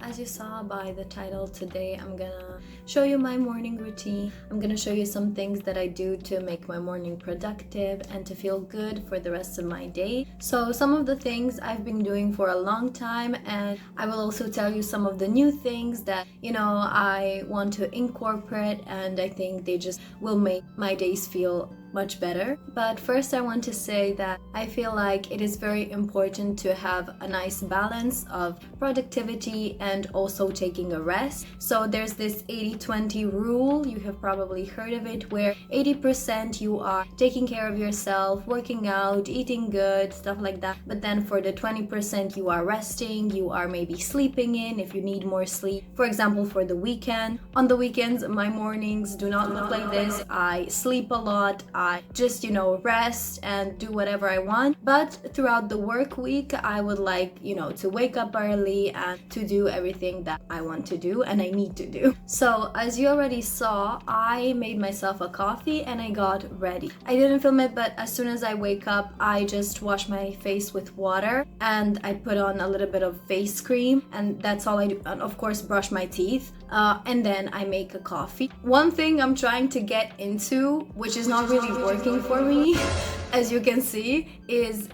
as you saw by the title, today I'm gonna show you my morning routine. I'm gonna show you some things that I do to make my morning productive and to feel good for the rest of my day. So some of the things I've been doing for a long time, and I will also tell you some of the new things that, I want to incorporate, and I think they just will make my days feel much better. But first I want to say that I feel like it is very important to have a nice balance of productivity and also taking a rest. So there's this 80-20 rule, you have probably heard of it, where 80% you are taking care of yourself, working out, eating good, stuff like that. But then for the 20% you are resting, you are maybe sleeping in if you need more sleep. For example, for the weekend. On the weekends, my mornings do not look like this. I sleep a lot. I just, rest and do whatever I want. But throughout the work week, I would like, to wake up early and to do everything that I want to do and I need to do. So as you already saw, I made myself a coffee and I got ready. I didn't film it, but as soon as I wake up, I just wash my face with water and I put on a little bit of face cream, and that's all I do. And of course, brush my teeth. And then I make a coffee. One thing I'm trying to get into, which is not really working for me, as you can see, is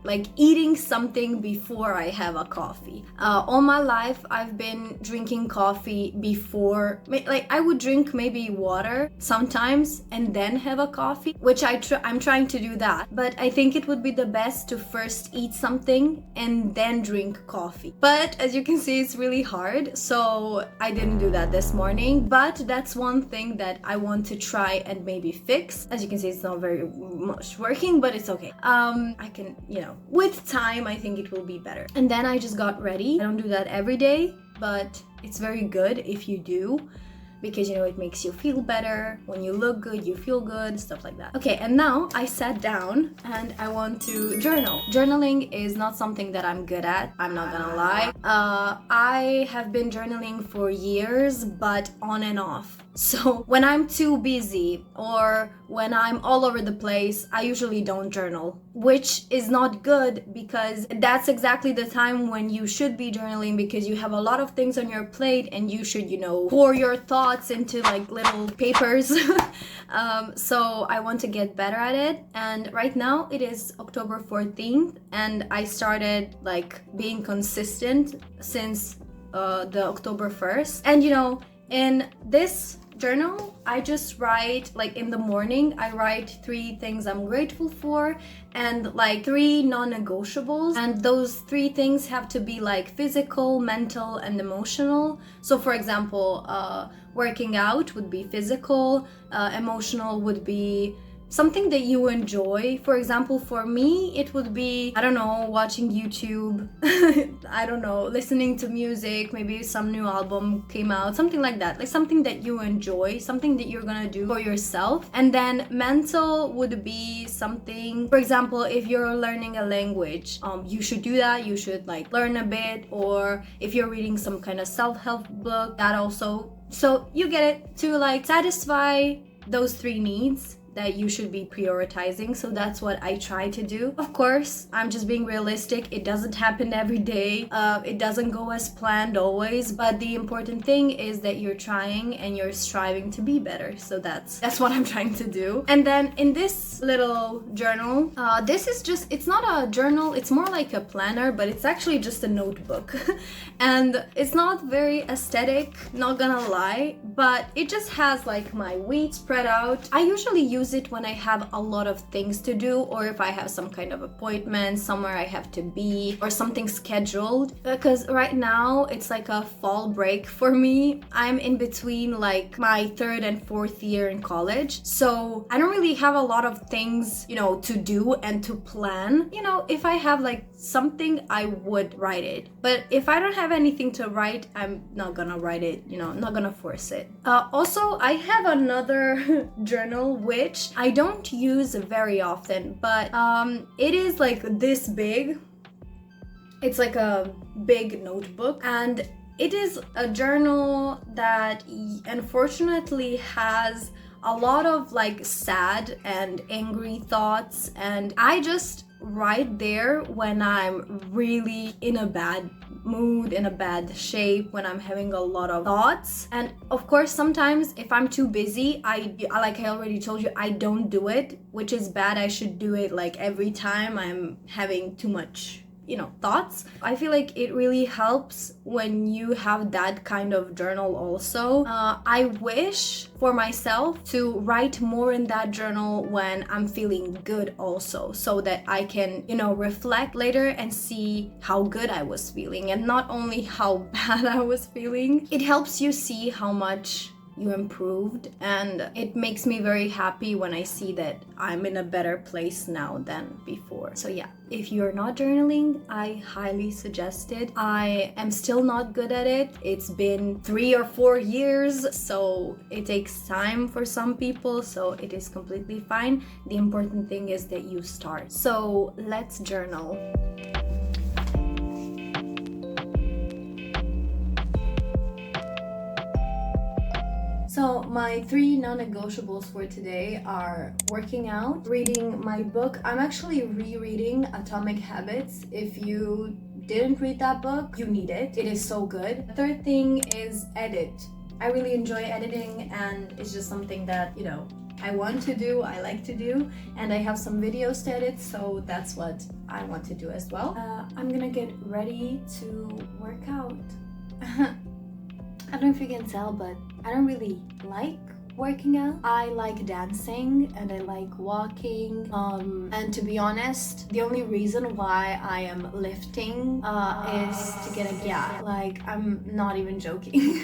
like eating something before I have a coffee. All my life I've been drinking coffee before, like I would drink maybe water sometimes and then have a coffee, which I'm trying to do that. But I think it would be the best to first eat something and then drink coffee. But as you can see, it's really hard, so I didn't do that this morning. But that's one thing that I want to try and maybe fix. As you can see, it's not very much working, but it's okay. I can, with time, I think it will be better. And then I just got ready. I don't do that every day, but it's very good if you do, because it makes you feel better. When you look good, you feel good, stuff like that. Okay, and now I sat down and I want to journal. Journaling is not something that I'm good at, I'm not gonna lie. I have been journaling for years, but on and off. So when I'm too busy or when I'm all over the place, I usually don't journal, which is not good, because that's exactly the time when you should be journaling, because you have a lot of things on your plate and you should, pour your thoughts into like little papers. So I want to get better at it. And right now it is October 14th and I started like being consistent since the October 1st. And in this journal, I just write, like in the morning, I write 3 things I'm grateful for and like 3 non-negotiables. And those 3 things have to be like physical, mental, and emotional. So for example, working out would be physical, emotional would be something that you enjoy. For example, for me, it would be, I don't know, watching YouTube, I don't know, listening to music, maybe some new album came out, something like that, like something that you enjoy, something that you're gonna do for yourself. And then mental would be something, for example, if you're learning a language, you should do that, you should like learn a bit, or if you're reading some kind of self-help book, that also. So you get it, to like satisfy those 3 needs that you should be prioritizing. So that's what I try to do. Of course, I'm just being realistic. It doesn't happen every day. It doesn't go as planned always, but the important thing is that you're trying and you're striving to be better. So that's what I'm trying to do. And then in this little journal, this is just, it's not a journal, it's more like a planner, but it's actually just a notebook. And it's not very aesthetic, not gonna lie, but it just has like my week spread out. I usually use it when I have a lot of things to do, or if I have some kind of appointment somewhere I have to be, or something scheduled, because right now it's like a fall break for me. I'm in between like my 3rd and 4th year in college, so I don't really have a lot of things to do and to plan. If I have like something, I would write it, but if I don't have anything to write, I'm not gonna write it, I'm not gonna force it. Also, I have another journal which I don't use very often, but it is like this big. It's like a big notebook, and it is a journal that unfortunately has a lot of like sad and angry thoughts, and I just write there when I'm really in a bad mood, in a bad shape, when I'm having a lot of thoughts. And of course, sometimes if I'm too busy, like I already told you, I don't do it, which is bad. I should do it like every time I'm having too much, thoughts. I feel like it really helps when you have that kind of journal also. I wish for myself to write more in that journal when I'm feeling good also, so that I can, reflect later and see how good I was feeling and not only how bad I was feeling. It helps you see how much you improved, and it makes me very happy when I see that I'm in a better place now than before. So yeah, if you're not journaling, I highly suggest it. I am still not good at it. It's been 3 or 4 years, so it takes time for some people, so it is completely fine. The important thing is that you start. So let's journal. So my 3 non-negotiables for today are working out, reading my book. I'm actually rereading Atomic Habits. If you didn't read that book, you need it. It is so good. The third thing is edit. I really enjoy editing, and it's just something that, I want to do, I like to do, and I have some videos to edit, so that's what I want to do as well. I'm gonna get ready to work out. I don't know if you can tell, but I don't really like working out. I like dancing and I like walking. And to be honest, the only reason why I am lifting is to get a gap. Like, I'm not even joking.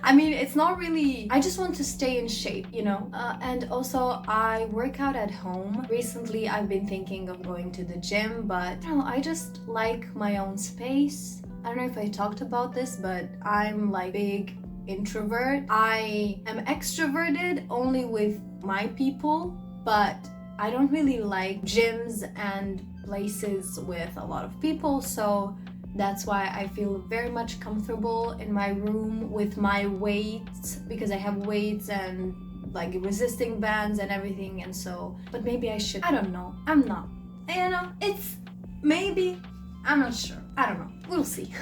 I mean, it's not really, I just want to stay in shape, and also I work out at home. Recently, I've been thinking of going to the gym, but I just like my own space. I don't know if I talked about this, but I'm like big introvert. I am extroverted only with my people, but I don't really like gyms and places with a lot of people, so that's why I feel very much comfortable in my room with my weights, because I have weights and like resisting bands and everything, and so, but maybe I should, I don't know, I'm not, it's maybe, I'm not sure, I don't know, we'll see.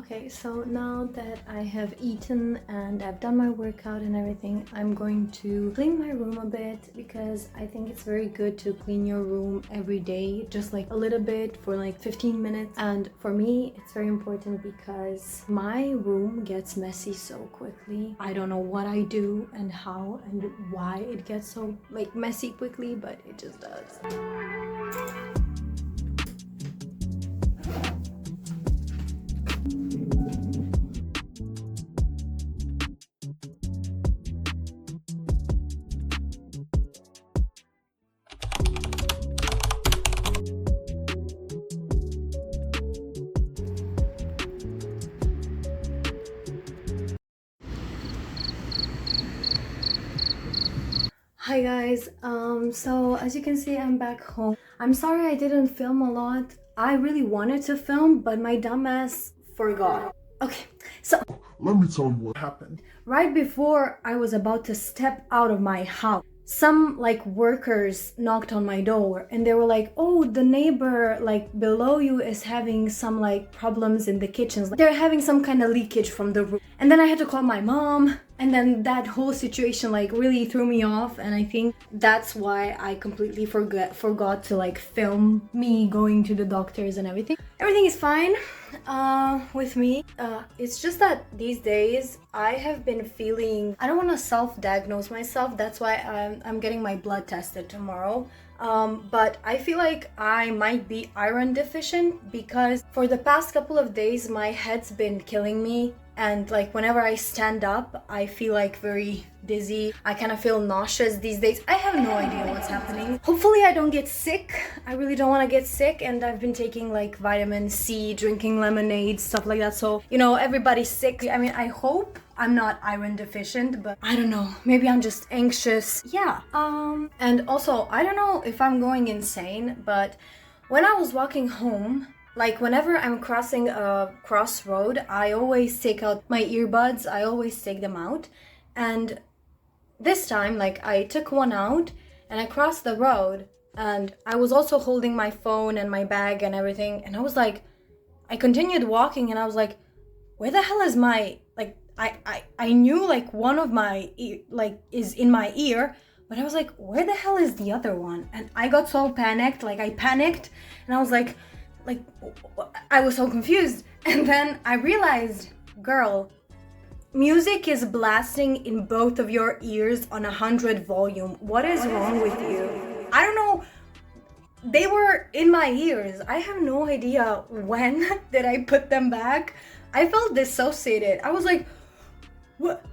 Okay, so now that I have eaten and I've done my workout and everything, I'm going to clean my room a bit, because I think it's very good to clean your room every day, just like a little bit for like 15 minutes. And for me, it's very important because my room gets messy so quickly. I don't know what I do and how and why it gets so like messy quickly, but it just does. Hi guys, so as you can see, I'm back home. I'm sorry I didn't film a lot. I really wanted to film, but my dumbass forgot. Okay, so let me tell you what happened. Right before I was about to step out of my house, some like workers knocked on my door and they were like, oh, the neighbor like below you is having some like problems in the kitchens. They're having some kind of leakage from the roof. And then I had to call my mom, and then that whole situation like really threw me off, and I think that's why I completely forgot to like film me going to the doctors and everything. Everything is fine with me. It's just that these days I have been feeling, I don't want to self-diagnose myself, that's why I'm getting my blood tested tomorrow. But I feel like I might be iron deficient, because for the past couple of days my head's been killing me and like whenever I stand up, I feel like very dizzy. I kind of feel nauseous these days. I have no idea what's happening. Hopefully I don't get sick. I really don't want to get sick, and I've been taking like vitamin C, drinking lemonade, stuff like that. So, you know, everybody's sick. I mean, I hope I'm not iron deficient, but I don't know. Maybe I'm just anxious. Yeah. And also, I don't know if I'm going insane, but when I was walking home, like whenever I'm crossing a crossroad, I always take out my earbuds. I always take them out. And this time, like I took one out and I crossed the road, and I was also holding my phone and my bag and everything. And I was like, I continued walking and I was like, where the hell is my, like, I knew like one of my like is in my ear, but I was like, where the hell is the other one? And I got so panicked, like I panicked, and I was like I was so confused. And then I realized, girl, music is blasting in both of your ears on 100 volume. What is wrong with you? I don't know. They were in my ears. I have no idea when did I put them back. I felt dissociated. I was like, what?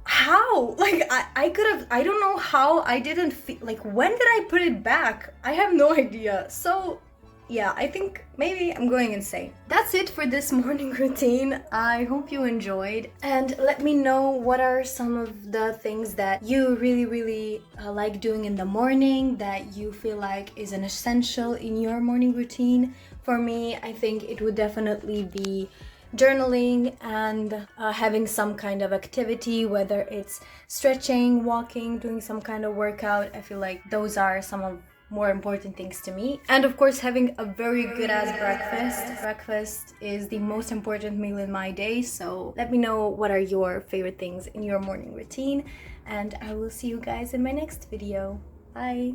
How? Like I could have, I don't know how I didn't feel, like when did I put it back? I have no idea. So yeah, I think maybe I'm going insane. That's it for this morning routine. I hope you enjoyed, and let me know what are some of the things that you really like doing in the morning that you feel like is an essential in your morning routine. For me, I think it would definitely be journaling and having some kind of activity, whether it's stretching, walking, doing some kind of workout. I feel like those are some of more important things to me. And of course, having a very good ass breakfast. Breakfast is the most important meal in my day, so let me know what are your favorite things in your morning routine, and I will see you guys in my next video. Bye.